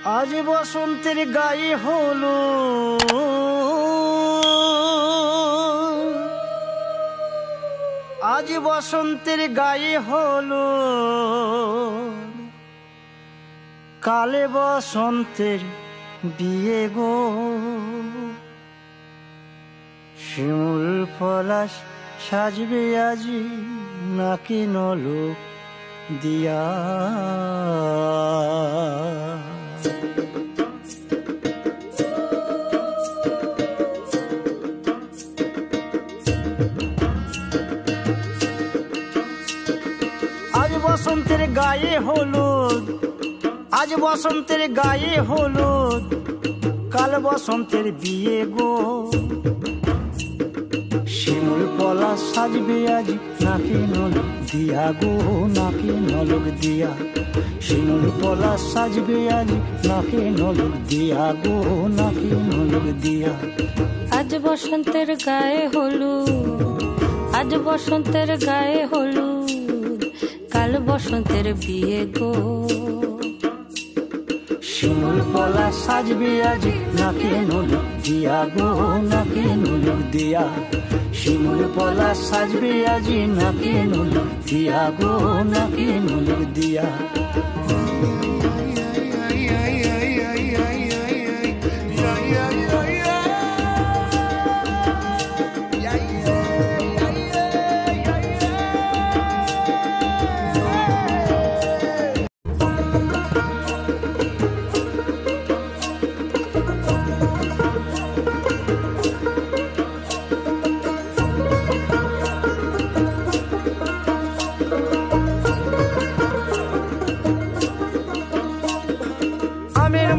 আজ বসন্তের গায়ে হলো আজ বসন্তের গায়ে হলো কালে বসন্তের বিয়ে গো শিমুল পলাশ সাজবে আজি নাকি নলক দিয়া আজ বসন্তের গায়ে হলুদ আজ বসন্তের গায়ে হলুদ কাল বসন্তের বিয়ে গো শিমুল পলাশ সাজবে আজ নাকি নলক দিয়া গো নাকি নলক দিয়া শিমুল পলাশ সাজবে আজ নাকি নলক দিয়া গো নাকি নলক দিয়া আজ বসন্তের গায়ে হলুদ আজ বসন্তের গায়ে হলুদ কাল বসন্তের বিয়ে গো শিমুল পলাশ সাজবে আজ নাকি নলক দিয়া গো নাকি নলক দিয়া শিমুল পলাশ সাজবে আজ নাকি নলক দিয়া গো নাকি নলক দিয়া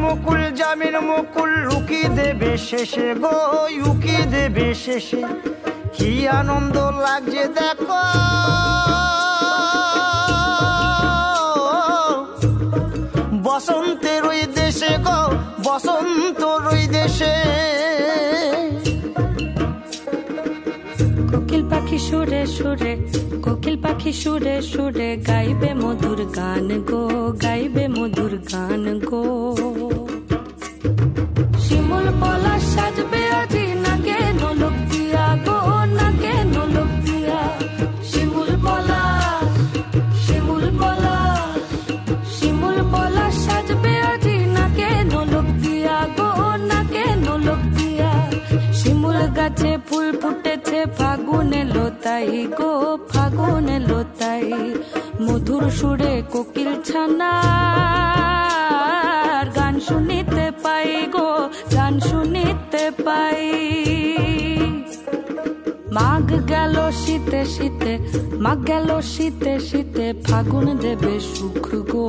মুকুল জামিন মুকুল লুকি দেবে শেষে গো উকি দেবে শেষে কি আনন্দ লাগছে দেখো বসন্তের ওই দেশে গো বসন্তর ওই দেশে কোকিল পাখি সুরে সুরে কোকিল পাখি সুরে সুরে গাইবে মধুর গান গো গাইবে মধুর গান গো শিমুল পলাশ সাজবে আজি নাকে নলক দিয়া গো নাকে নলক দিয়া শিমুল পলাশ শিমুল পলাশ শিমুল পলাশ সাজবে আজি নাকে নলক দিয়া গো নাকে নলক দিয়া শিমুল গাছে ফুল ফুটেছে ফাগুনে লোতাই গো ফাগুনে লোতাই মধুর সুরে কোকিল ছানার গান শুনিতে পাই গো গান শুনিতে পাই মাঘ গেল শীতে শীতে মাঘ গেল শীতে শীতে ফাগুন দেবে সুখ গো